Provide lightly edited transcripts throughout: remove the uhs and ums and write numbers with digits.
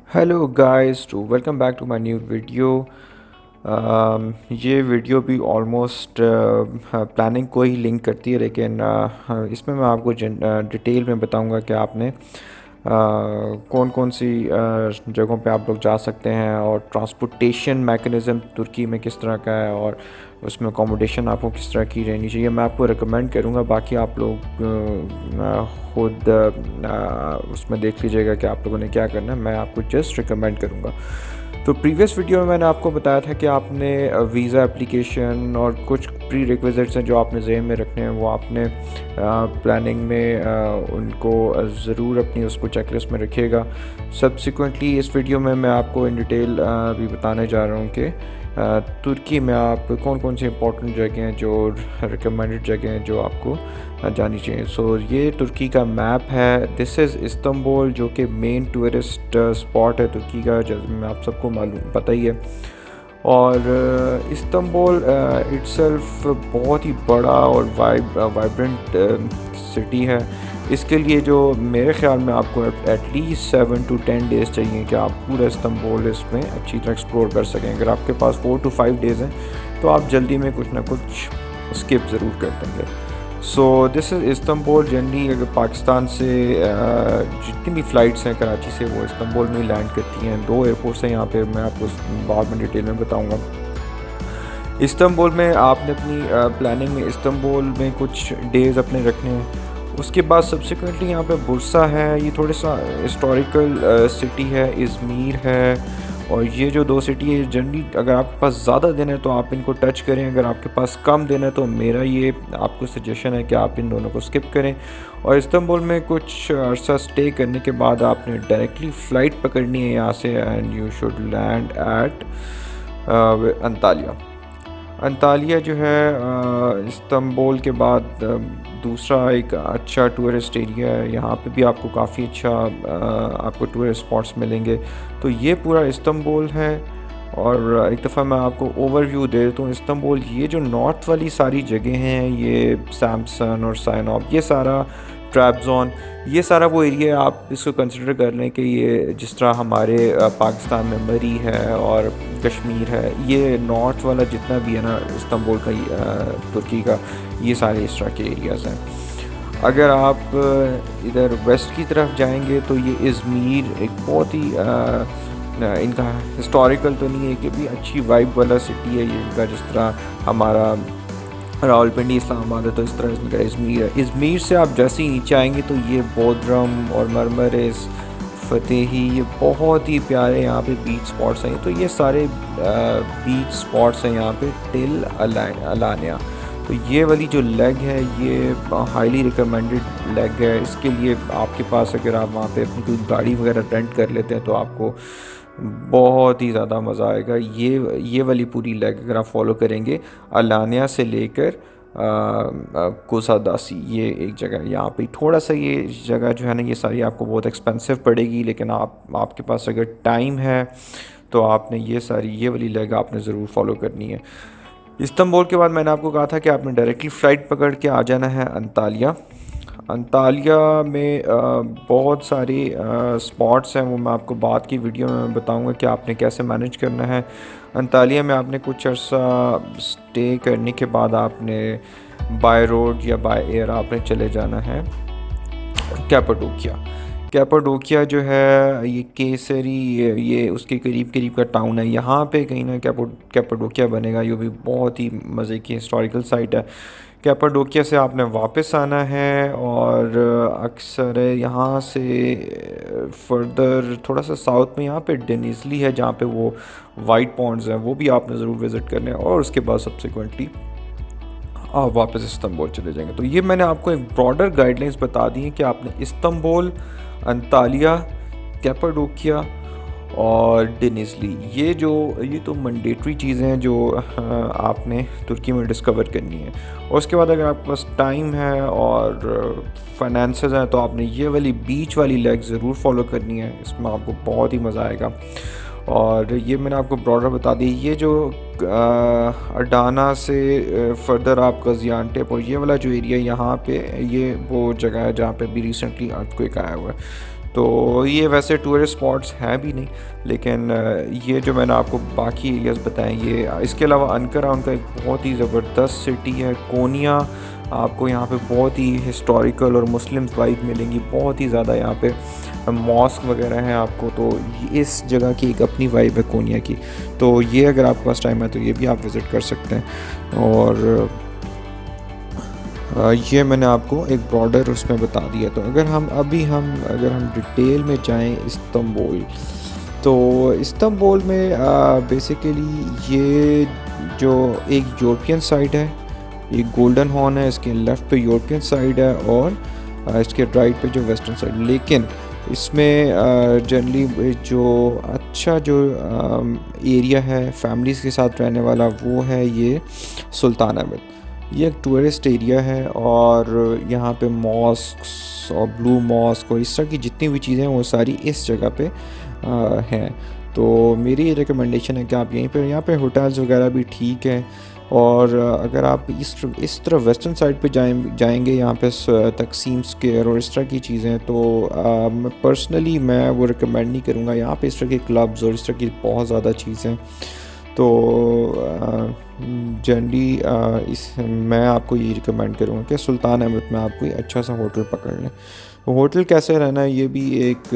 Hello guys to welcome back to my new video. ये video भी almost planning को ही लिंक करती है, लेकिन इसमें मैं आपको डिटेल में बताऊंगा कि आपने कौन कौन सी जगहों पे आप लोग जा सकते हैं और ट्रांसपोर्टेशन मैकेनिज़्म तुर्की में किस तरह का है और उसमें अकोमोडेशन आपको किस तरह की रहनी चाहिए। मैं आपको रिकमेंड करूँगा, बाकी आप लोग खुद उसमें देख लीजिएगा कि आप लोगों ने क्या करना है। मैं आपको जस्ट रिकमेंड करूँगा। तो प्रीवियस वीडियो में मैंने आपको बताया था कि आपने वीज़ा एप्लीकेशन और कुछ प्री रिक्विजिट्स हैं जो आपने ज़हन में रखने हैं, वो आपने प्लानिंग में उनको ज़रूर अपनी उसको चेकलिस्ट में रखिएगा। सब्सिक्वेंटली इस वीडियो में मैं आपको इन डिटेल भी बताने जा रहा हूँ कि तुर्की में आप कौन कौन सी इंपॉर्टेंट जगह हैं, जो रिकमेंडेड जगह हैं जो आपको जानी चाहिए। सो ये तुर्की का मैप है। दिस इज़ इस्तंबुल, जो कि मेन टूरिस्ट स्पॉट है तुर्की का, जैसे मैं आप सबको मालूम पता ही है। और इस्तंबुल इट्सल्फ बहुत ही बड़ा और वाइब्रेंट सिटी है। इसके लिए जो मेरे ख्याल में आपको एटलीस्ट 7 to 10 डेज़ चाहिए कि आप पूरा इस्तंबुल इसमें अच्छी तरह एक्सप्लोर कर सकें। अगर आपके पास 4 to 5 डेज़ हैं तो आप जल्दी में कुछ ना कुछ स्किप ज़रूर कर देंगे। So this is Istanbul. Generally अगर पाकिस्तान से जितनी भी फ़्लाइट्स हैं कराची से, वो इस्तंबुल में लैंड करती हैं। 2 एयरपोर्ट्स हैं यहाँ पे, मैं आपको बाद में डिटेल में बताऊँगा। इस्तंबुल में आपने अपनी प्लानिंग में इस्तंबुल में कुछ डेज़ अपने रखने हैं। उसके बाद सब्सिक्वेंटली यहाँ पे बुरसा है, ये थोड़ा सा हिस्टोरिकल सिटी है। इज़मीर है, और ये जो 2 सिटी है जनरली अगर आपके पास ज़्यादा दिन है तो आप इनको टच करें, अगर आपके पास कम दिन है तो मेरा ये आपको सजेशन है कि आप इन दोनों को स्किप करें। और इस्तंबुल में कुछ अर्सा स्टे करने के बाद आपने डायरेक्टली फ़्लाइट पकड़नी है यहाँ से, and you should land at Antalya. Antalya जो है इस्तंबुल के बाद दूसरा एक अच्छा टूरिस्ट एरिया है। यहाँ पे भी आपको काफ़ी अच्छा आपको टूरिस्ट स्पॉट्स मिलेंगे। तो ये पूरा इस्तंबुल है। और एक दफ़ा मैं आपको ओवरव्यू दे देता हूँ इस्तंबुल। ये जो नॉर्थ वाली सारी जगह हैं, ये सैमसन और साइनॉप, ये सारा ट्रैबज़ोन, ये सारा वो एरिया आप इसको कंसिडर कर लें कि ये जिस तरह हमारे पाकिस्तान में मरी है और कश्मीर है, ये नॉर्थ वाला जितना भी है ना इस्तंबुल का, तुर्की का, ये सारे इस तरह के एरियाज़ हैं। अगर आप इधर वेस्ट की तरफ जाएंगे तो ये इज़मीर एक बहुत ही इनका हिस्टोरिकल तो नहीं है कि भी अच्छी वाइब वाला सिटी है ये इनका, जिस तरह हमारा रावलपिंडी इस्लामाबाद है तो इस तरह इनका इज़मीर है। इज़मीर से आप जैसे ही नीचे आएंगे तो ये बोदरम और मरमरिस, फतेही, ये बहुत ही प्यारे यहाँ पे बीच स्पॉट्स हैं। तो ये सारे बीच स्पॉट्स हैं यहाँ पे टिल अलानिया। तो ये वाली जो लेग है ये हाईली रिकमेंडेड लेग है। इसके लिए आपके पास अगर आप वहाँ पे अपनी कोई गाड़ी वगैरह रेंट कर लेते हैं तो आपको बहुत ही ज़्यादा मज़ा आएगा। ये वाली पूरी लेग अगर आप फॉलो करेंगे, अलानिया से लेकर कोसादासी, ये एक जगह यहाँ पे थोड़ा सा, ये जगह जो है ना ये सारी आपको बहुत एक्सपेंसिव पड़ेगी, लेकिन आपके पास अगर टाइम है तो आपने ये वाली लेग आपने ज़रूर फॉलो करनी है। इस्तंबुल के बाद मैंने आपको कहा था कि आपने डायरेक्टली फ़्लाइट पकड़ के आ जाना है अंतालिया। अंतालिया में बहुत सारी स्पॉट्स हैं, वो मैं आपको बाद की वीडियो में बताऊंगा कि आपने कैसे मैनेज करना है। अंतालिया में आपने कुछ अर्सा स्टे करने के बाद आपने बाय रोड या बाय एयर आपने चले जाना है कैपाडोकिया। कैपाडोकिया जो है ये केसरी, ये उसके करीब करीब का टाउन है। यहाँ पे कहीं ना कैपाडोकिया बनेगा। ये भी बहुत ही मज़े की हिस्टोरिकल साइट है। कैपाडोकिया से आपने वापस आना है, और अक्सर यहाँ से फर्दर थोड़ा सा साउथ में यहाँ पे डेनिजली है, जहाँ पे वो वाइट पॉन्ड्स हैं, वो भी आपने ज़रूर विज़िट करने हैं। और उसके बाद सब्सिक्वेंटली आप वापस इस्तंबुल चले जाएंगे। तो ये मैंने आपको एक ब्रॉडर गाइडलाइंस बता दी हैं कि आपने इस्तंबुल, अंतालिया, कैपाडोकिया और डेनिजली, ये तो मैंडेटरी चीज़ें हैं जो आपने तुर्की में डिस्कवर करनी है। और उसके बाद अगर आपके पास टाइम है और फाइनेंसेस हैं तो आपने ये वाली बीच वाली लेग ज़रूर फॉलो करनी है। इसमें आपको बहुत ही मज़ा आएगा। और ये मैंने आपको ब्रॉडर बता दी। ये जो अडाना से फर्दर आप गाज़ियानटेप और ये वाला जो एरिया यहाँ पे, ये वो जगह है जहाँ पे भी रिसेंटली अर्थक्वेक आया हुआ है। तो ये वैसे टूरिस्ट स्पॉट्स हैं भी नहीं, लेकिन ये जो मैंने आपको बाकी एरियाज़ बताएं, ये इसके अलावा अंकारा उनका एक बहुत ही ज़बरदस्त सिटी है। कोनिया आपको यहाँ पे बहुत ही हिस्टोरिकल और मुस्लिम वाइब मिलेंगी, बहुत ही ज़्यादा यहाँ पे मॉस्क वगैरह हैं आपको। तो इस जगह की एक अपनी वाइब है कोनिया की। तो ये अगर आपके पास टाइम है तो ये भी आप विज़िट कर सकते हैं। और ये मैंने आपको एक ब्रॉडर उसमें बता दिया। तो अगर हम डिटेल में जाएं इस्तांबुल, तो इस्तांबुल में बेसिकली ये जो एक यूरोपियन साइड है, ये गोल्डन हॉर्न है, इसके लेफ़्ट पे यूरोपियन साइड है और इसके राइट पे जो वेस्टर्न साइड। लेकिन इसमें जनरली जो अच्छा जो एरिया है फैमिलीज़ के साथ रहने वाला, वो है ये सुल्तान अहमद। ये एक टूरिस्ट एरिया है और यहाँ पे मॉस्क्स और ब्लू मॉस्क और इस तरह की जितनी भी चीज़ें हैं वो सारी इस जगह पे हैं। तो मेरी ये रिकमेंडेशन है कि आप यहाँ पे होटल्स वगैरह भी ठीक हैं। और अगर आप इस तरफ वेस्टर्न साइड पे जाएंगे यहाँ पे तकसीम स्क्वायर और इस तरह की चीज़ें, तो मैं वो रिकमेंड नहीं करूँगा। यहाँ पे इस तरह के क्लब्स और इस तरह की बहुत ज़्यादा चीज़ें। तो जनरली मैं आपको ये रिकमेंड करूँगा कि सुल्तान अहमद में आप कोई अच्छा सा होटल पकड़ लें। होटल कैसे रहना है ये भी एक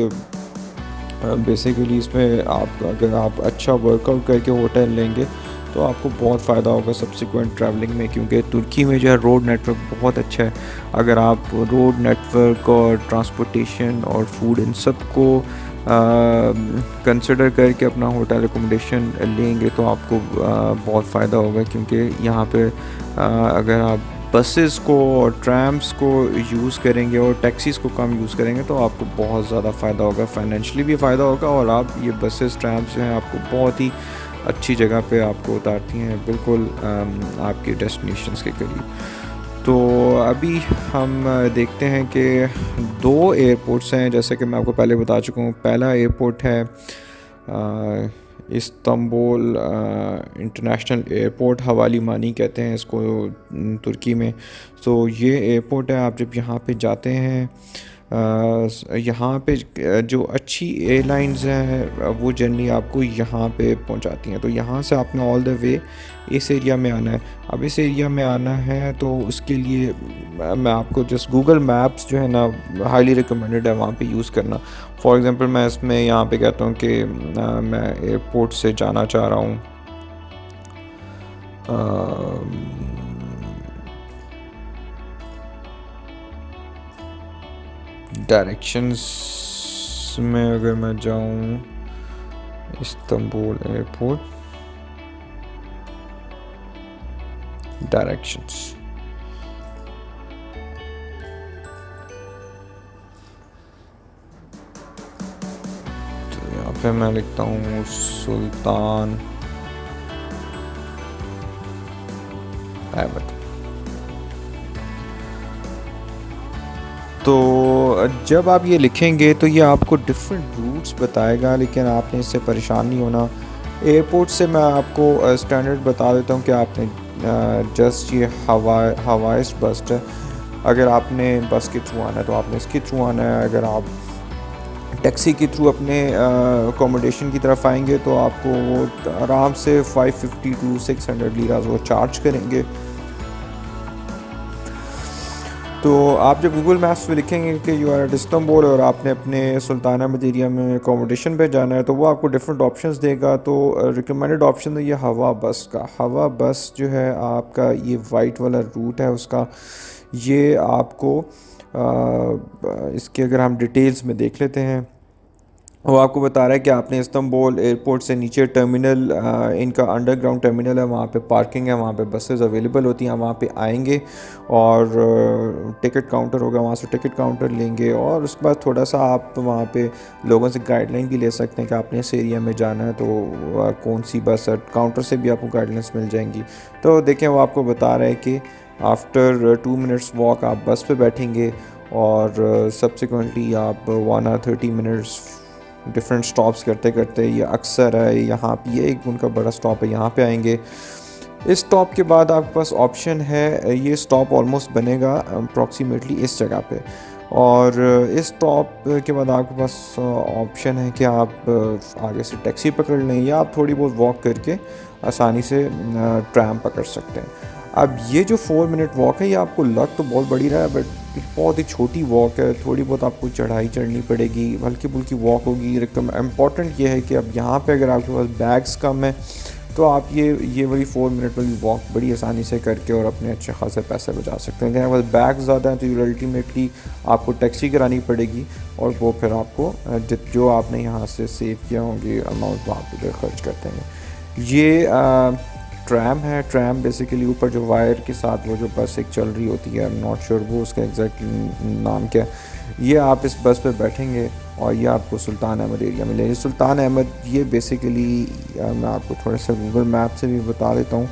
बेसिकली इसमें अगर आप अच्छा वर्कआउट करके होटल लेंगे तो आपको बहुत फ़ायदा होगा सब्सिक्वेंट ट्रैवलिंग में, क्योंकि तुर्की में जो है रोड नेटवर्क बहुत अच्छा है। अगर आप रोड नेटवर्क और ट्रांसपोर्टेशन और फूड इन सब को कंसिडर करके अपना होटल एकोमोडेशन लेंगे तो आपको बहुत फ़ायदा होगा। क्योंकि यहाँ पे अगर आप बसेस को और ट्रैम्स को यूज़ करेंगे और टैक्सीज़ को कम यूज़ करेंगे तो आपको बहुत ज़्यादा फ़ायदा होगा, फाइनेंशियली भी फ़ायदा होगा। और आप ये बसेस ट्रैम्स जो हैं आपको बहुत ही अच्छी जगह पे आपको उतारती हैं, बिल्कुल आपके डेस्टिनेशंस के करीब। तो अभी हम देखते हैं कि 2 एयरपोर्ट्स हैं, जैसे कि मैं आपको पहले बता चुका हूँ। पहला एयरपोर्ट है इस्तांबुल इंटरनेशनल एयरपोर्ट, हवाली मानी कहते हैं इसको तुर्की में। तो ये एयरपोर्ट है। आप जब यहाँ पे जाते हैं, यहाँ पे जो अच्छी एयरलाइंस हैं वो जनरली आपको यहाँ पे पहुँचाती हैं। तो यहाँ से आपने ऑल द वे इस एरिया में आना है। अब इस एरिया में आना है तो उसके लिए मैं आपको जस्ट गूगल मैप्स जो है ना हाईली रिकमेंडेड है वहाँ पे यूज़ करना। फॉर एग्ज़ाम्पल मैं इसमें यहाँ पे कहता हूँ कि मैं एयरपोर्ट से जाना चाह रहा हूँ डायरेक्शंस में, अगर मैं जाऊँ इस्तांबुल एयरपोर्ट डायरेक्शंस, तो यहाँ पे मैं लिखता हूँ सुल्तान अहमद। तो जब आप ये लिखेंगे तो ये आपको डिफरेंट रूट्स बताएगा, लेकिन आपने इससे परेशान नहीं होना। एयरपोर्ट से मैं आपको स्टैंडर्ड बता देता हूँ कि आपने जस्ट ये हवाईज बस है। अगर आपने बस के थ्रू आना है तो आपने इसके थ्रू आना है। अगर आप टैक्सी के थ्रू अपने अकोमोडेशन की तरफ आएंगे तो आपको वो आराम से 550 टू 600 लीरास वो चार्ज करेंगे। तो आप जब गूगल मैप्स में लिखेंगे कि यू आर एट इस्तांबुल और आपने अपने सुल्तान अहमद एरिया में अकोमोडेशन पे जाना है तो वो आपको डिफरेंट ऑप्शंस देगा। तो रिकमेंडेड ऑप्शन है ये हवा बस का। हवा बस जो है आपका ये वाइट वाला रूट है उसका, ये आपको इसके अगर हम डिटेल्स में देख लेते हैं, वो आपको बता रहा है कि आपने इस्तांबुल एयरपोर्ट से नीचे टर्मिनल, इनका अंडरग्राउंड टर्मिनल है, वहाँ पे पार्किंग है, वहाँ पे बसेस अवेलेबल होती हैं। वहाँ पे आएंगे और टिकट काउंटर होगा, वहाँ से टिकट काउंटर लेंगे और उसके बाद थोड़ा सा आप वहाँ पे लोगों से गाइडलाइन भी ले सकते हैं कि आपने इस एरिया में जाना है तो कौन सी बस है। काउंटर से भी आपको गाइडलाइंस मिल जाएंगी। तो देखें वो आपको बता रहा है कि आफ्टर 2 मिनट्स वॉक आप बस पे बैठेंगे और सब्सिक्वेंटली आप 1 और 30 मिनट्स डिफरेंट स्टॉप्स करते करते, ये अक्सर है यहाँ पे, ये एक उनका बड़ा स्टॉप है, यहाँ पे आएंगे। इस स्टॉप के बाद आपके पास ऑप्शन है, ये स्टॉप ऑलमोस्ट बनेगा अप्रॉक्सीमेटली इस जगह पे। और इस स्टॉप के बाद आपके पास ऑप्शन है कि आप आगे से टैक्सी पकड़ लें या आप थोड़ी बहुत वॉक करके आसानी से ट्रैम पकड़ सकते हैं। अब ये जो 4 मिनट वॉक है, ये आपको लग तो बहुत बड़ी रहा है, बट बहुत ही छोटी वॉक है। थोड़ी बहुत आपको चढ़ाई चढ़नी पड़ेगी, हल्की फुल्की वॉक होगी। इम्पॉर्टेंट ये है कि अब यहाँ पे अगर आपके पास बैग्स कम है तो आप ये वाली 4 मिनट वाली वॉक बड़ी आसानी से करके और अपने अच्छे खासे पैसे बचा सकते हैं। अगर बैग ज़्यादा है तो अल्टीमेटली आपको टैक्सी करानी पड़ेगी और वो फिर आपको जो आपने यहाँ से सेव किया होंगे अमाउंट वहाँ पे खर्च करते हैं। ये ट्रैम है। ट्रैम बेसिकली ऊपर जो वायर के साथ वो जो बस एक चल रही होती है, आई एम नॉट श्योर वो उसका एग्जैक्ट नाम क्या है। ये आप इस बस पे बैठेंगे और ये आपको सुल्तान अहमद एरिया मिलेगी। सुल्तान अहमद ये बेसिकली मैं आपको थोड़ा सा गूगल मैप से भी बता देता हूँ।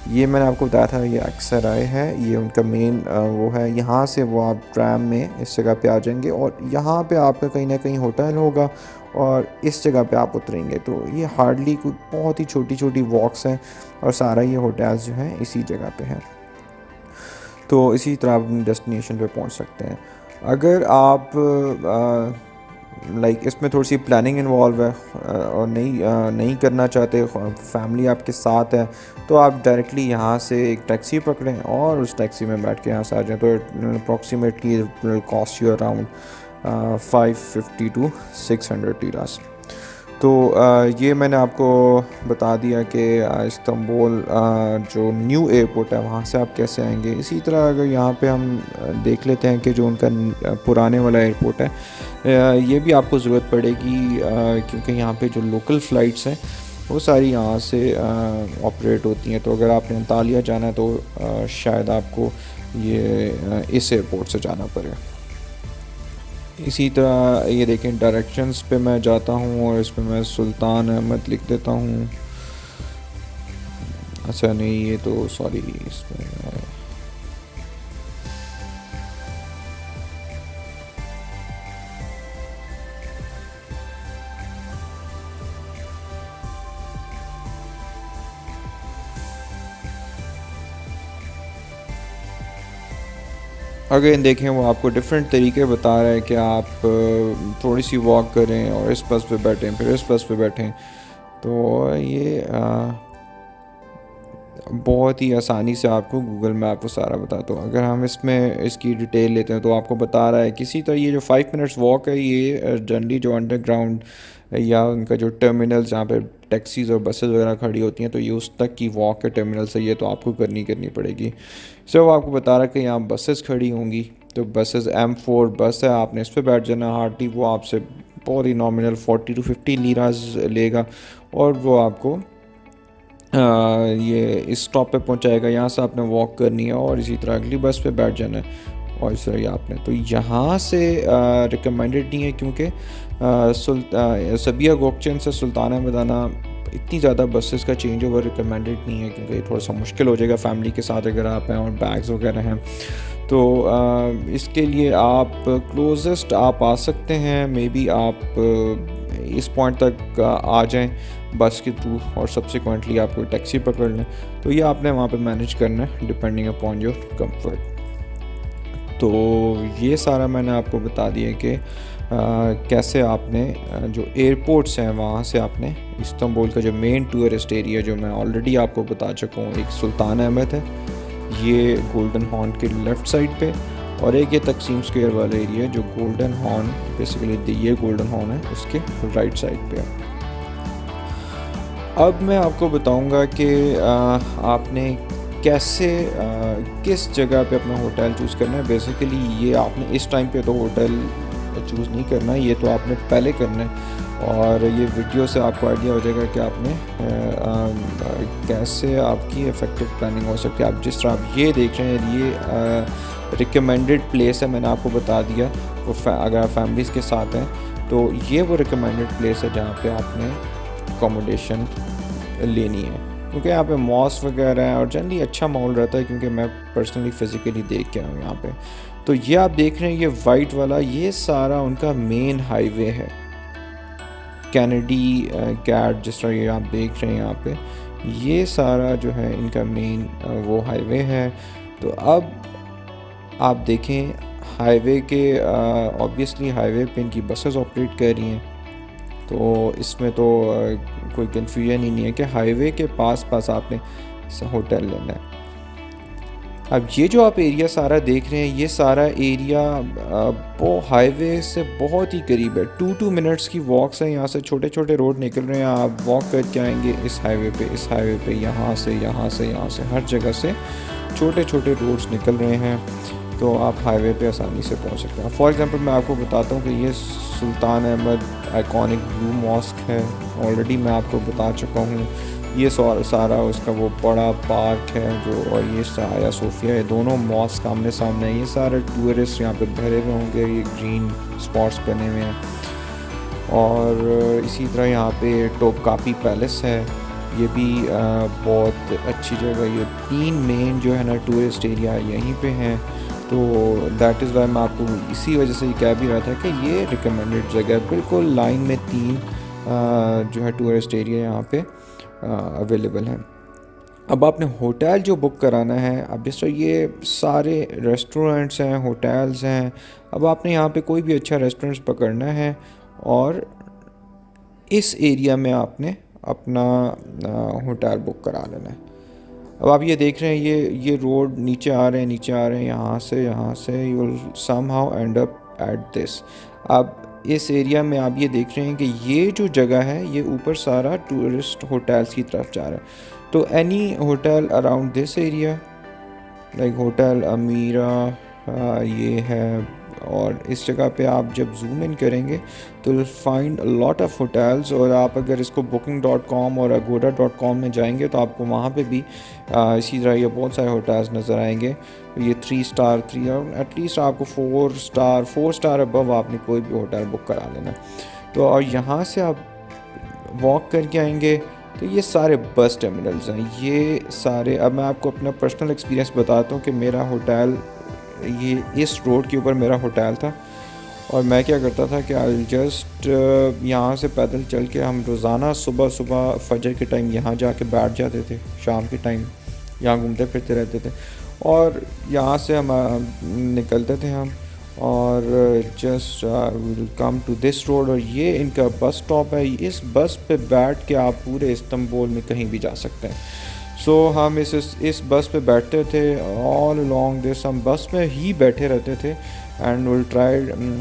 ये मैंने आपको बताया था, ये अक्सर आए हैं, ये उनका मेन वो है। यहाँ से वो आप ट्रैम में इस जगह पे आ जाएंगे और यहाँ पे आपका कहीं ना कहीं होटल होगा और इस जगह पे आप उतरेंगे। तो ये हार्डली कुछ बहुत ही छोटी छोटी वॉक्स हैं और सारा ये होटल्स जो हैं इसी जगह पे हैं। तो इसी तरह आप अपनी डेस्टिनेशन पे पहुंच सकते हैं। अगर आप लाइक इसमें थोड़ी सी प्लानिंग इन्वॉल्व है और नहीं करना चाहते, फैमिली आपके साथ है, तो आप डायरेक्टली यहाँ से एक टैक्सी पकड़ें और उस टैक्सी में बैठ के यहाँ से आ जाएँ। तो approximately cost you around 550 to 600 लीरास। तो ये मैंने आपको बता दिया कि इस्तांबुल जो न्यू एयरपोर्ट है वहाँ से आप कैसे आएंगे। इसी तरह अगर यहाँ पे हम देख लेते हैं कि जो उनका पुराने वाला एयरपोर्ट है, ये भी आपको ज़रूरत पड़ेगी क्योंकि यहाँ पे जो लोकल फ़्लाइट्स हैं वो सारी यहाँ से ऑपरेट होती हैं। तो अगर आपने अंतालिया जाना है तो शायद आपको ये इस एयरपोर्ट से जाना पड़े। इसी तरह ये देखें डायरेक्शंस पे मैं जाता हूँ और इस पर मैं सुल्तान अहमद लिख देता हूँ। अच्छा नहीं, ये तो सॉरी इसमें अगेन देखें वो आपको डिफरेंट तरीके बता रहा है कि आप थोड़ी सी वॉक करें और इस बस पे बैठें, फिर इस बस पे बैठें। तो ये बहुत ही आसानी से आपको गूगल मैप वो सारा बताता हूँ। अगर हम इसमें इसकी डिटेल लेते हैं तो आपको बता रहा है किसी तरह ये जो 5 मिनट्स वॉक है ये जनरली जो अंडरग्राउंड या उनका जो टर्मिनल जहाँ पे टैक्सीज़ और बसेस वगैरह खड़ी होती हैं तो ये उस तक की वॉक है टर्मिनल से, ये तो आपको करनी पड़ेगी। सो वो आपको बता रहा है कि यहाँ बसेस खड़ी होंगी, तो बसेस M4 बस है, आपने इस पर बैठ जाना। हार्डली वो आपसे बहुत ही नॉमिनल 40 to 50 लीराज लेगा और वो आपको ये इस स्टॉप पे पहुंचाएगा। यहाँ से आपने वॉक करनी है और इसी तरह अगली बस पे बैठ जाना है और इस तरह आपने तो यहाँ से रिकमेंडेड नहीं है क्योंकि सबिया गोकचन से सुल्तान अहमद आना इतनी ज़्यादा बसेस का चेंज ओवर रिकमेंडेड नहीं है क्योंकि थोड़ा सा मुश्किल हो जाएगा फैमिली के साथ अगर आप हैं और बैग्स वगैरह हैं। तो इसके लिए आप क्लोजेस्ट आप आ सकते हैं, मे बी आप इस पॉइंट तक आ जाएं बस के थ्रू और सब्सिक्वेंटली आप कोई टैक्सी पकड़ लें। तो ये आपने वहाँ पे मैनेज करना है डिपेंडिंग अपॉन योर कंफर्ट। तो ये सारा मैंने आपको बता दिया कि कैसे आपने जो एयरपोर्ट्स हैं वहाँ से आपने इस्तांबुल का जो मेन टूरिस्ट एरिया जो मैं ऑलरेडी आपको बता चुका हूँ, एक सुल्तान अहमद है ये गोल्डन हॉर्न के लेफ़्ट साइड पे, और एक ये तकसीम स्क्वायर वाला एरिया जो गोल्डन हॉर्न बेसिकली ये गोल्डन हॉर्न है उसके राइट साइड पे है। अब मैं आपको बताऊंगा कि आपने कैसे किस जगह पे अपना होटल चूज़ करना है। बेसिकली ये आपने इस टाइम पे तो होटल चूज़ नहीं करना है, ये तो आपने पहले करना है और ये वीडियो से आपको आइडिया हो जाएगा कि आपने कैसे आपकी इफ़ेक्टिव प्लानिंग हो सकती है। आप जिस तरह आप ये देख रहे हैं ये रिकमेंडेड प्लेस है, मैंने आपको बता दिया। वो अगर आप फैमिलीज़ के साथ हैं तो ये वो रिकमेंडेड प्लेस है जहाँ पे आपने अकोमोडेशन लेनी है क्योंकि यहाँ पे मॉस वगैरह है और जनरली अच्छा माहौल रहता है क्योंकि मैं पर्सनली फ़िज़िकली देख के आया हूँ यहाँ पे। तो ये आप देख रहे हैं ये वाइट वाला ये सारा उनका मेन हाईवे है, कैनेडी कैट जिस तरह ये आप देख रहे हैं यहाँ पे, ये सारा जो है इनका मेन वो हाईवे है। तो अब आप देखें हाईवे के ऑब्वियसली हाईवे पे इनकी बसेस ऑपरेट कर रही हैं, तो इसमें तो कोई कन्फ्यूजन ही नहीं है कि हाईवे के पास पास आपने होटल लेना है। अब ये जो आप एरिया सारा देख रहे हैं, ये सारा एरिया वो हाईवे से बहुत ही करीब है। 2 मिनट्स की वॉक्स है, यहाँ से छोटे छोटे रोड निकल रहे हैं, आप वॉक करके आएंगे इस हाईवे पे, इस हाईवे पे यहाँ से यहाँ से यहाँ से हर जगह से छोटे छोटे रोड्स निकल रहे हैं, तो आप हाईवे पे आसानी से पहुँच सकते हैं। फॉर एग्ज़ाम्पल मैं आपको बताता हूँ कि ये सुल्तान अहमद आइकॉनिक ब्लू मॉस्क है, ऑलरेडी मैं आपको बता चुका हूँ। ये सारा उसका वो बड़ा पार्क है जो, और ये आया सोफिया है, दोनों मॉस्क आमने सामने हैं। ये सारे टूरिस्ट यहाँ पे भरे हुए होंगे, ये ग्रीन स्पॉट्स बने हुए हैं। और इसी तरह यहाँ पे टोपकापी पैलेस है, ये भी बहुत अच्छी जगह। ये 3 मेन जो है ना टूरिस्ट एरिया यहीं पे हैं, तो दैट इज़ वाई मैं आपको इसी वजह से कह भी रहा था कि ये रिकमेंडेड जगह है। बिल्कुल लाइन में 3 जो है टूरिस्ट एरिया यहाँ पे अवेलेबल हैं। अब आपने होटल जो बुक कराना है, अब जिस तरह ये सारे रेस्टोरेंट्स हैं, होटल्स हैं, अब आपने यहाँ पे कोई भी अच्छा रेस्टोरेंट पकड़ना है और इस एरिया में आपने अपना होटल बुक करा लेना है। अब आप ये देख रहे हैं, ये रोड नीचे आ रहे हैं, नीचे आ रहे हैं, यहाँ से you will somehow and up at this. अब इस एरिया में आप ये देख रहे हैं कि ये जो जगह है ये ऊपर सारा टूरिस्ट होटल्स की तरफ जा रहा है। तो any hotel around this area like hotel Amira ये है, और इस जगह पे आप जब जूम इन करेंगे तो will find lot of hotels. और आप अगर इसको booking.com और agoda.com में जाएंगे तो आपको वहाँ पे भी इसी तरह ये बहुत सारे होटल्स नज़र आएंगे। ये 3 स्टार 3 और एटलीस्ट आपको 4 स्टार अबव आपने कोई भी होटल बुक करा लेना। तो और यहाँ से आप वॉक करके आएंगे तो ये सारे बस टर्मिनल्स हैं, ये सारे। अब मैं आपको अपना पर्सनल एक्सपीरियंस बताता हूँ कि मेरा होटल ये इस रोड के ऊपर मेरा होटल था, और मैं क्या करता था कि आई जस्ट यहाँ से पैदल चल के हम रोज़ाना सुबह सुबह फजर के टाइम यहाँ जाके बैठ जाते थे, शाम के टाइम यहाँ घूमते फिरते रहते थे, और यहाँ से हम निकलते थे हम, और just will come to this road, और ये इनका बस स्टॉप है। इस बस पे बैठ के आप पूरे इस्तांबुल में कहीं भी जा सकते हैं। सो हम इस बस पे बैठते थे ऑल अलॉन्ग दिस, हम बस में ही बैठे रहते थे एंड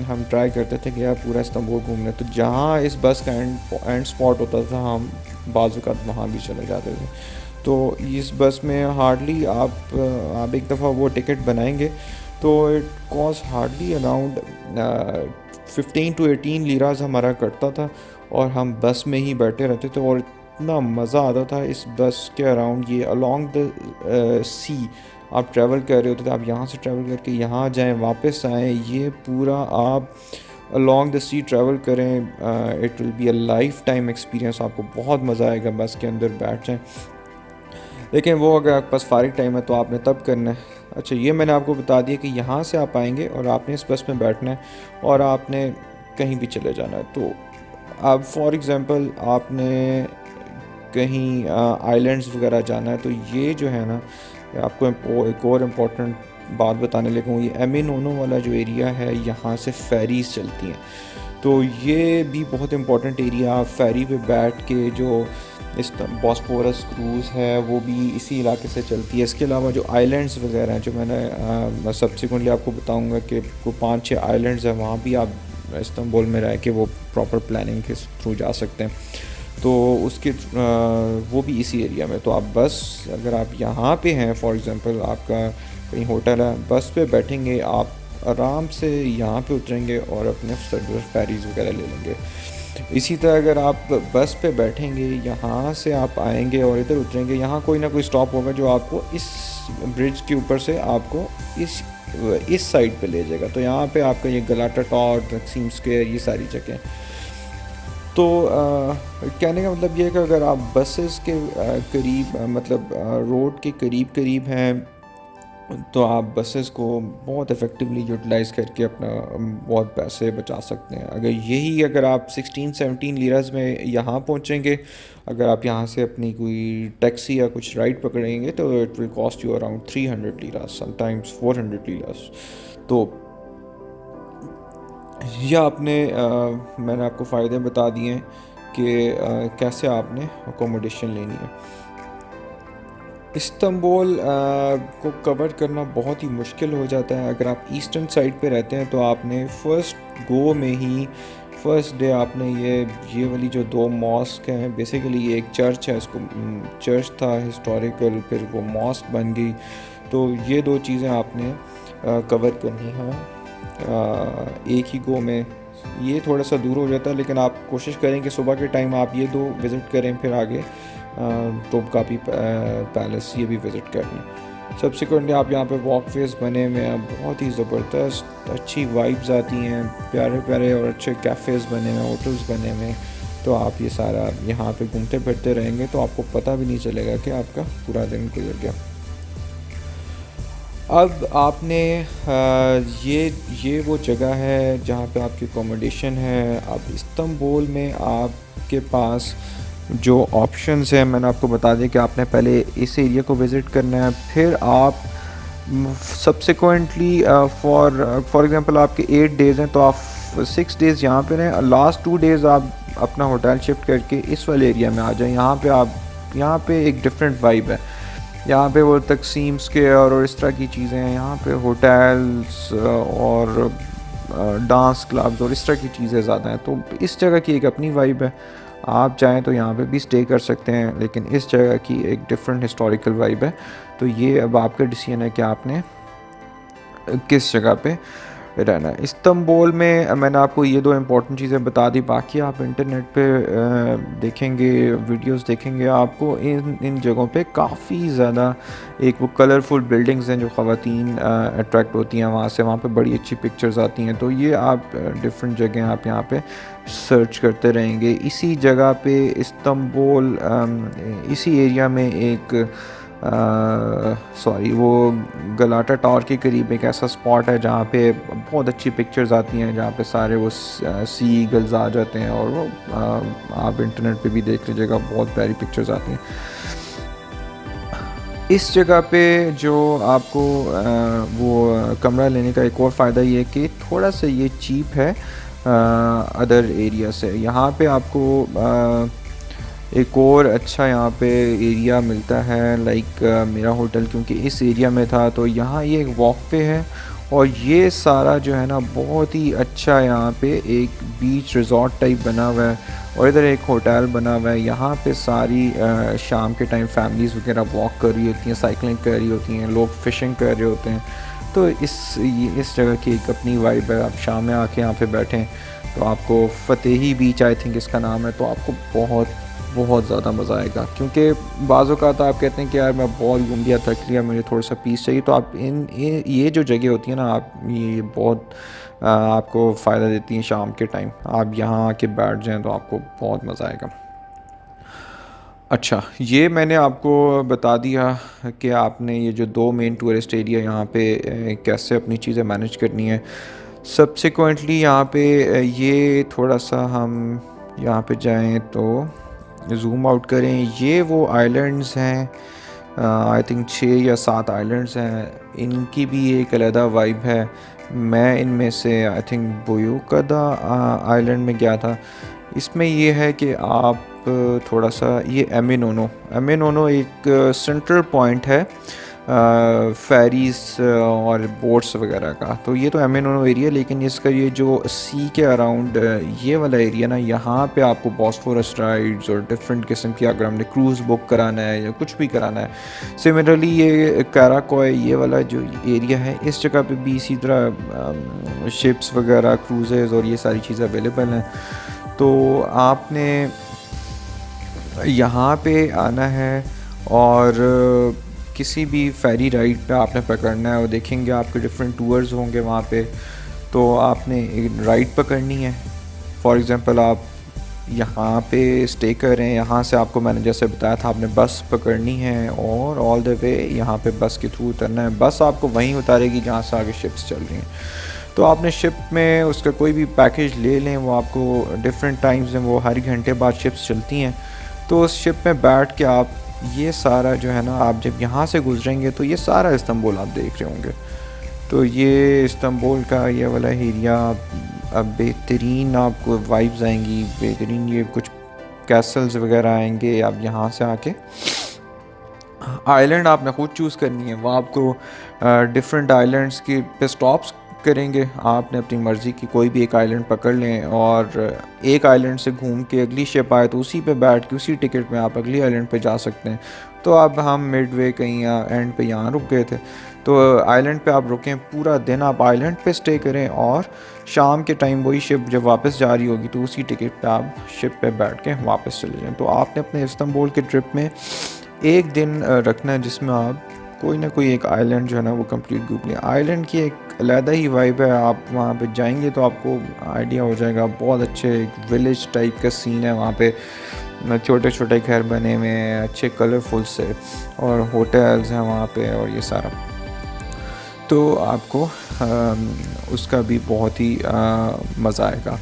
हम ट्राई करते थे कि यार पूरा इस्तांबुल घूमने। तो जहाँ इस बस का एंड स्पॉट होता था हम बाजू का वहाँ भी चले जाते थे। तो इस बस में हार्डली आप एक दफ़ा वो टिकट बनाएंगे तो it cost hardly around 15 to 18 लीराज हमारा कटता था, और हम बस में ही बैठे रहते थे, और इतना मज़ा आता था इस बस के अराउंड। ये अलॉन्ग द सी आप ट्रैवल कर रहे होते थे, आप यहाँ से ट्रैवल करके यहाँ जाएं वापस आएँ, ये पूरा आप अलॉन्ग द सी ट्रैवल करें। It will be a life time experience, आपको बहुत मज़ा आएगा बस के अंदर बैठ जाएं। लेकिन वो अगर आपके पास फारिग टाइम है तो आपने तब करना है। अच्छा, ये मैंने आपको बता दिया कि यहाँ से आप आएंगे और आपने इस बस में बैठना है और आपने कहीं भी चले जाना है। तो अब फॉर एग्ज़ाम्पल आपने कहीं आइलैंड्स वगैरह जाना है, तो ये जो है ना, आपको एक और इम्पोर्टेंट बात बताने लगा हूँ। ये एमिनोनो वाला जो एरिया है, यहाँ से फेरीज़ चलती हैं, तो ये भी बहुत इम्पोर्टेंट एरिया। आप फेरी पे बैठ के जो इस बॉस्फोरस क्रूज़ है वो भी इसी इलाके से चलती है। इसके अलावा जो आइलैंड्स वगैरह हैं, जो मैं सब्सिक्वेंटली आपको बताऊंगा कि वो 5-6 आइलैंड्स हैं, वहाँ भी आप इस्तांबुल में रह के वो प्रॉपर प्लानिंग के थ्रू जा सकते हैं। तो उसके वो भी इसी एरिया में। तो आप बस अगर आप यहाँ पे हैं, फॉर एग्ज़ाम्पल आपका कहीं होटल है, बस पे बैठेंगे, आप आराम से यहाँ पे उतरेंगे और अपने फेरीज़ वगैरह ले लेंगे। इसी तरह अगर आप बस पे बैठेंगे, यहाँ से आप आएंगे और इधर उतरेंगे, यहाँ कोई ना कोई स्टॉप होगा जो आपको इस ब्रिज के ऊपर से आपको इस साइड पे ले जाएगा। तो यहाँ पे आपका ये गलाटा टॉवर, तकसीम स्क्वायर, ये सारी जगह। तो कहने का मतलब ये है कि अगर आप बसेस के करीब मतलब रोड के करीब हैं, तो आप बसेस को बहुत इफ़ेक्टिवली यूटिलाइज़ करके अपना बहुत पैसे बचा सकते हैं। अगर आप 16-17 लीराज में यहाँ पहुँचेंगे, अगर आप यहाँ से अपनी कोई टैक्सी या कुछ राइड पकड़ेंगे तो it will cost you around 300 liras, sometimes 400 liras. तो यह मैंने आपको फ़ायदे बता दिए हैं कि कैसे आपने अकोमोडेशन लेनी है। इस्तांबुल को कवर करना बहुत ही मुश्किल हो जाता है। अगर आप ईस्टर्न साइड पे रहते हैं तो आपने फ़र्स्ट गो में ही फर्स्ट डे आपने ये वाली जो दो मॉस्क हैं, बेसिकली ये एक चर्च है, इसको चर्च था हिस्टोरिकल, फिर वो मॉस्क बन गई, तो ये दो चीज़ें आपने कवर करनी है एक ही गो में। ये थोड़ा सा दूर हो जाता है, लेकिन आप कोशिश करें कि सुबह के टाइम आप ये दो विज़िट करें, फिर आगे तोपकापी पैलेस ये भी विज़िट कर लें। सब्सिक्वेंटली आप यहाँ पे वॉकवेज बने हुए हैं, बहुत ही ज़बरदस्त अच्छी वाइब्स आती हैं, प्यारे प्यारे और अच्छे कैफ़ेज़ बने हुए हैं, होटल्स बने हुए हैं। तो आप ये सारा यहाँ पे घूमते फिरते रहेंगे तो आपको पता भी नहीं चलेगा कि आपका पूरा दिन गुजर गया। अब आपने ये वो जगह है जहाँ पे आपकी अकोमोडेशन है। अब इस्तांबुल में आपके पास जो ऑप्शंस हैं मैंने आपको बता दिया कि आपने पहले इस एरिया को विज़िट करना है, फिर आप सब्सिक्वेंटली फॉर एग्ज़ाम्पल आपके 8 डेज़ हैं तो आप 6 डेज़ यहाँ पे रहें, लास्ट 2 डेज़ आप अपना होटल शिफ्ट करके इस वाले एरिया में आ जाएं। यहाँ पे एक डिफरेंट वाइब है। यहाँ पे वो तकसीम स्क्वायर और इस तरह की चीज़ें हैं, यहाँ पे होटल्स और डांस क्लब्स और इस तरह की चीज़ें ज़्यादा हैं। तो इस जगह की एक अपनी वाइब है। आप चाहें तो यहाँ पे भी स्टे कर सकते हैं, लेकिन इस जगह की एक डिफरेंट हिस्टोरिकल वाइब है। तो ये अब आपका डिसीजन है कि आपने किस जगह पे रहना है। इस्तांबुल में मैंने आपको ये दो इम्पॉर्टेंट चीज़ें बता दी, बाकी आप इंटरनेट पे देखेंगे, वीडियोस देखेंगे, आपको इन जगहों पे काफ़ी ज़्यादा एक वो कलरफुल बिल्डिंग्स हैं जो ख़वातीन अट्रैक्ट होती हैं वहाँ पे बड़ी अच्छी पिक्चर्स आती हैं। तो ये आप डिफरेंट जगह आप यहाँ पे सर्च करते रहेंगे। इसी जगह पे इस्तांबुल इसी एरिया में एक वो गलाटा टावर के करीब एक ऐसा स्पॉट है जहाँ पे बहुत अच्छी पिक्चर्स आती हैं, जहाँ पे सारे वो सी ईगल्स आ जाते हैं, और वो आप इंटरनेट पे भी देख लीजिएगा, बहुत प्यारी पिक्चर्स आती हैं। इस जगह पे जो आपको वो कमरा लेने का एक और फ़ायदा ये है कि थोड़ा सा ये चीप है अदर एरिया से। यहाँ पे आपको एक और अच्छा यहाँ पे एरिया मिलता है, लाइक मेरा होटल क्योंकि इस एरिया में था तो यहाँ ये एक वॉक पे है, और ये सारा जो है ना बहुत ही अच्छा यहाँ पे एक बीच रिजॉर्ट टाइप बना हुआ है, और इधर एक होटल बना हुआ है। यहाँ पे सारी शाम के टाइम फैमिलीज़ वगैरह वॉक कर रही होती हैं, साइकिलिंग कर रही होती हैं, लोग फ़िशिंग कर रहे होते हैं। तो इस जगह की एक अपनी वाइब है। आप शाम में आके यहाँ पे बैठें तो आपको फ़तेही बीच आई थिंक इसका नाम है, तो आपको बहुत ज़्यादा मज़ा आएगा। क्योंकि बाज़ औक़ात आप कहते हैं कि यार मैं बहुत घूम लिया, थक लिया, मुझे थोड़ा सा पीस चाहिए, तो आप ये जो जगह होती है ना, आप ये बहुत आपको फ़ायदा देती हैं। शाम के टाइम आप यहाँ आके बैठ जाएं तो आपको बहुत मज़ा आएगा। अच्छा, ये मैंने आपको बता दिया कि आपने ये जो दो मेन टूरिस्ट एरिया यहाँ पे कैसे अपनी चीज़ें मैनेज करनी है। सब्सिक्वेंटली यहाँ पे ये थोड़ा सा हम यहाँ पे जाएं तो ज़ूम आउट करें, ये वो आइलैंड्स हैं, आई थिंक 6 या 7 आइलैंड्स हैं। इनकी भी एक अलग वाइब है। मैं इनमें से आई थिंक बोयुकदा आइलैंड में गया था। इसमें ये है कि आप थोड़ा सा ये एमिनोनो एक सेंट्रल पॉइंट है फेरीज़ और बोट्स वगैरह का। तो ये तो एमिनोनो एरिया, लेकिन इसका ये जो सी के अराउंड ये वाला एरिया ना, यहाँ पे आपको बॉस्फोरस राइड्स और डिफरेंट किस्म की, अगर हमने क्रूज़ बुक कराना है या कुछ भी कराना है। सिमिलरली ये काराकोय ये वाला जो एरिया है, इस जगह पे भी इसी तरह शिप्स वगैरह, क्रूज़ेज़ और ये सारी चीज़ें अवेलेबल हैं। तो आपने यहाँ पे आना है और किसी भी फेरी राइड पे आपने पकड़ना है, और देखेंगे आपके डिफरेंट टूर्स होंगे वहाँ पे। तो आपने एक राइड पकड़नी है। फॉर एग्ज़ाम्पल आप यहाँ पे स्टे कर रहे हैं, यहाँ से आपको मैंने जैसे बताया था आपने बस पकड़नी है और ऑल द वे यहाँ पे बस के थ्रू उतरना है। बस आपको वहीं उतारेगी जहाँ से आगे शिप्स चल रही हैं। तो आपने शिप में उसका कोई भी पैकेज ले लें, वो आपको डिफरेंट टाइम्स में वो हर घंटे बाद शिप्स चलती हैं। तो उस शिप में बैठ के आप ये सारा जो है ना, आप जब यहाँ से गुजरेंगे तो ये सारा इस्तांबुल आप देख रहे होंगे। तो ये इस्तांबुल का ये वाला एरिया बेहतरीन आपको वाइब्स आएंगी, बेहतरीन ये कुछ कैसल्स वगैरह आएंगे। आप यहाँ से आके आइलैंड आपने ख़ुद चूज़ करनी है, वो आपको डिफरेंट आइलैंड्स के पे स्टॉप्स करेंगे। आपने अपनी मर्ज़ी की कोई भी एक आइलैंड पकड़ लें और एक आइलैंड से घूम के अगली शिप आए तो उसी पे बैठ के उसी टिकट में आप अगली आइलैंड पे जा सकते हैं। तो अब हम मिडवे कहीं या एंड पे यहाँ रुक गए थे, तो आइलैंड पे आप रुकें, पूरा दिन आप आइलैंड पे स्टे करें और शाम के टाइम वही शिप जब वापस जा रही होगी तो उसी टिकट पे आप शिप पे बैठ के वापस चले जाएँ। तो आपने अपने इस्तांबुल के ट्रिप में एक दिन रखना है जिसमें आप कोई ना कोई एक आइलैंड जो है ना वो कंप्लीट घूम लें। आइलैंड की एक अलग ही वाइब है, आप वहाँ पे जाएंगे तो आपको आइडिया हो जाएगा। बहुत अच्छे एक विलेज टाइप का सीन है वहाँ पे, छोटे छोटे घर बने हुए हैं अच्छे कलरफुल से, और होटल्स हैं वहाँ पे और ये सारा। तो आपको उसका भी बहुत ही मज़ा आएगा।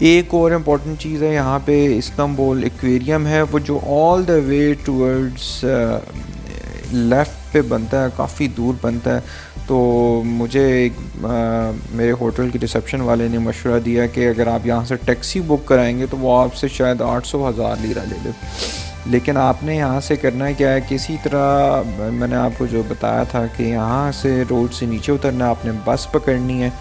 एक और इम्पॉर्टेंट चीज़ है यहाँ पे, इस्तांबुल एक्वेरियम है वो जो all the way towards left पे बनता है, काफ़ी दूर बनता है। तो मुझे एक मेरे होटल के रिसेप्शन वाले ने मशवरा दिया कि अगर आप यहाँ से टैक्सी बुक कराएंगे तो वो आपसे शायद 800-1000 लीरा ले ले, लेकिन आपने यहाँ से करना है क्या है, किसी तरह मैंने आपको जो बताया था कि यहाँ से रोड से नीचे उतरना, आपने बस पकड़नी है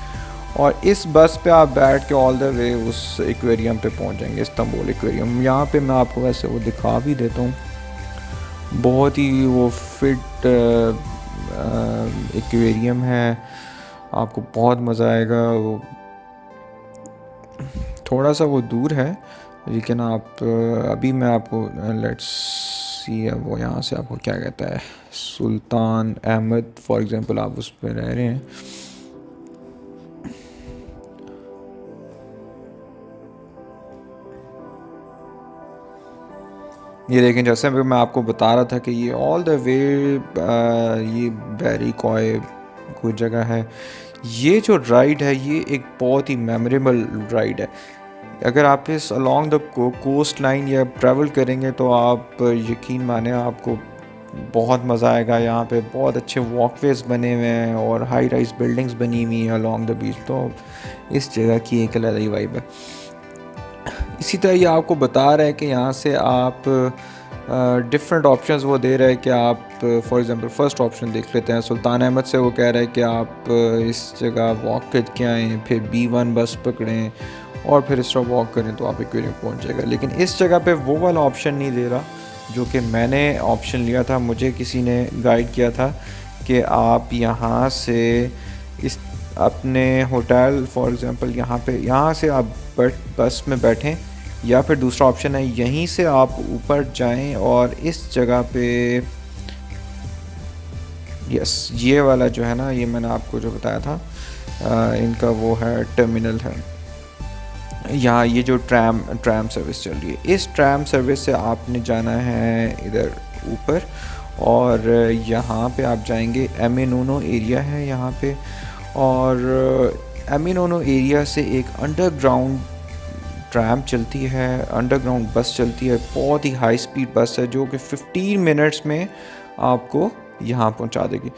और इस बस पे आप बैठ के ऑल द वे उस एक्वेरियम पे पहुँच जाएंगे, इस्तांबुल एक्वेरियम। यहाँ पे मैं आपको वैसे वो दिखा भी देता हूँ, बहुत ही वो फिट एक्वेरियम है, आपको बहुत मज़ा आएगा। वो थोड़ा सा वो दूर है लेकिन आप अभी मैं आपको लेट्स सी वो यहाँ से आपको क्या कहता है, सुल्तान अहमद फॉर एग्ज़ाम्पल आप उस पर रह रहे हैं। ये देखें, जैसे मैं आपको बता रहा था कि ये ऑल द वे ये बैरी कॉय कोई जगह है। ये जो राइड है ये एक बहुत ही मेमोरेबल राइड है। अगर आप इस अलॉन्ग द कोस्ट लाइन या ट्रैवल करेंगे तो आप यकीन माने आपको बहुत मज़ा आएगा। यहाँ पे बहुत अच्छे वॉकवेज बने हुए हैं और हाई राइज बिल्डिंग्स बनी हुई हैं अलॉन्ग द बीच, तो इस जगह की एक अलग ही वाइब है। इसी तरह ये आपको बता रहा है कि यहाँ से आप डिफरेंट ऑप्शंस वो दे रहा है कि आप फॉर एग्ज़ाम्पल फ़र्स्ट ऑप्शन देख लेते हैं, सुल्तान अहमद से वो कह रहा है कि आप इस जगह वॉक करके आएँ, फिर B1 बस पकड़ें और फिर इस तरह वॉक करें तो आप एक्वेरियम पहुँच जाएगा। लेकिन इस जगह पे वो वाला ऑप्शन नहीं दे रहा जो कि मैंने ऑप्शन लिया था। मुझे किसी ने गाइड किया था कि आप यहाँ से इस अपने होटल फॉर एग्ज़ाम्पल यहाँ से आप बस में बैठें, या फिर दूसरा ऑप्शन है यहीं से आप ऊपर जाएं और इस जगह पे यस ये वाला जो है ना, ये मैंने आपको जो बताया था इनका वो है टर्मिनल है। यहाँ ये जो ट्रैम सर्विस चल रही है, इस ट्रैम सर्विस से आपने जाना है इधर ऊपर और यहाँ पे आप जाएंगे एमिनोनो एरिया है यहाँ पे, और एमिनोनो एरिया से एक अंडरग्राउंड ट्रैम चलती है, अंडरग्राउंड बस चलती है, बहुत ही हाई स्पीड बस है जो कि 15 मिनट्स में आपको यहाँ पहुँचा देगी।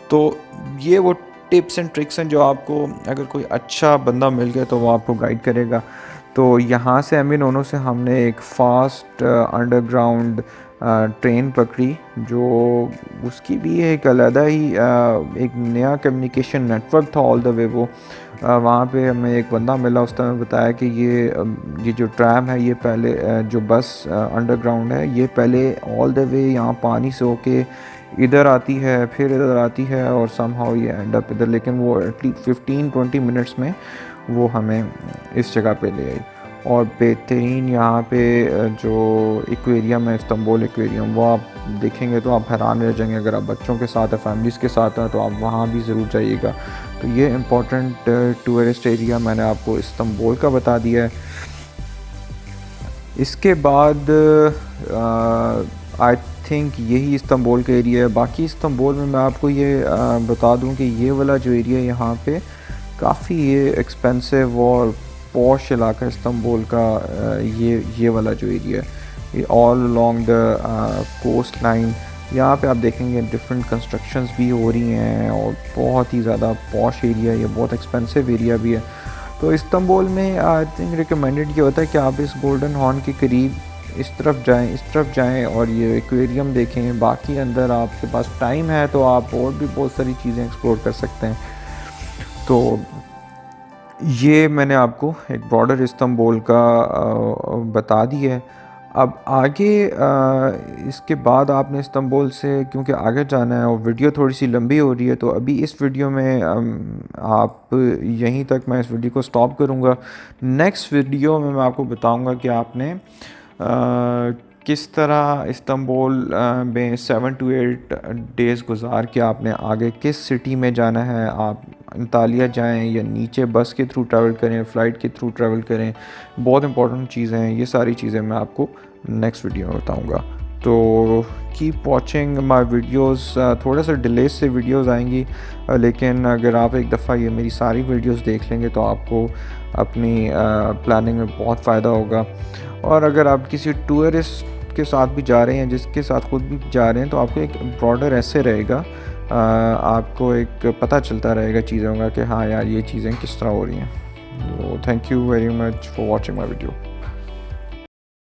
तो ये वो टिप्स एंड ट्रिक्स हैं जो आपको अगर कोई अच्छा बंदा मिल गया तो वो आपको गाइड करेगा। तो यहाँ से एमिनोनो से हमने एक फ़ास्ट अंडरग्राउंड ट्रेन पकड़ी जो उसकी भी एक अलग ही एक नया कम्युनिकेशन नेटवर्क था ऑल द वे। वो वहाँ पे हमें एक बंदा मिला, उसने हमें बताया कि ये जो ट्रैम है ये पहले जो बस अंडरग्राउंड है ये पहले ऑल द वे यहाँ पानी से होके इधर आती है, फिर इधर आती है और समहाउ ये एंड अप इधर, लेकिन वो एटलीस्ट 15-20 मिनट्स में वो हमें इस जगह पे ले आई। और बेहतरीन यहाँ पे जो एक्वेरियम है इस्तांबुल एक्वेरियम, वो आप देखेंगे तो आप हैरान रह जाएंगे। अगर आप बच्चों के साथ है, फैमिलीज़ के साथ हैं तो आप वहाँ भी ज़रूर जाइएगा। तो ये इम्पोर्टेंट टूरिस्ट एरिया मैंने आपको इस्तांबुल का बता दिया है। इसके बाद आई थिंक यही इस्तांबुल का एरिया है। बाकी इस्तांबुल में मैं आपको ये बता दूं कि ये वाला जो एरिया यहाँ पे काफ़ी ये एक्सपेंसिव और पॉश इलाका इस्तांबुल का, ये वाला जो एरिया है ये all along the coast line. यहाँ पे आप देखेंगे डिफरेंट कंस्ट्रक्शंस भी हो रही हैं और बहुत ही ज़्यादा पॉश एरिया, ये बहुत एक्सपेंसिव एरिया भी है। तो इस्तांबुल में आई थिंक रिकमेंडेड ये होता है कि आप इस गोल्डन हॉर्न के करीब इस तरफ जाएं और ये एक्वेरियम देखें। बाकी अंदर आपके पास टाइम है तो आप और भी बहुत सारी चीज़ें एक्सप्लोर कर सकते हैं। तो ये मैंने आपको एक ब्रॉडर इस्तांबुल का बता दी है। अब आगे इसके बाद आपने इस्तांबुल से क्योंकि आगे जाना है और वीडियो थोड़ी सी लंबी हो रही है, तो अभी इस वीडियो में आप यहीं तक मैं इस वीडियो को स्टॉप करूँगा। नेक्स्ट वीडियो में मैं आपको बताऊँगा कि आपने किस तरह इस्तांबुल में 7 to 8 डेज़ गुजार के आपने आगे किस सिटी में जाना है। आप अंतालिया जाएं या नीचे बस के थ्रू ट्रैवल करें, फ़्लाइट के थ्रू ट्रैवल करें, बहुत इंपॉर्टेंट चीज़ें हैं। ये सारी चीज़ें मैं आपको नेक्स्ट वीडियो में बताऊंगा। तो कीप वॉचिंग माय वीडियोस। थोड़ा सा डिले से वीडियोस आएंगी, लेकिन अगर आप एक दफ़ा ये मेरी सारी वीडियोस देख लेंगे तो आपको अपनी प्लानिंग में बहुत फ़ायदा होगा। और अगर आप किसी टूरिस्ट के साथ भी जा रहे हैं, जिसके साथ खुद भी जा रहे हैं, तो आपको एक ब्रॉडर ऐसे रहेगा, आपको एक पता चलता रहेगा चीज़ों का कि हाँ यार ये चीज़ें किस तरह हो रही हैं। तो thank you very much for watching my video.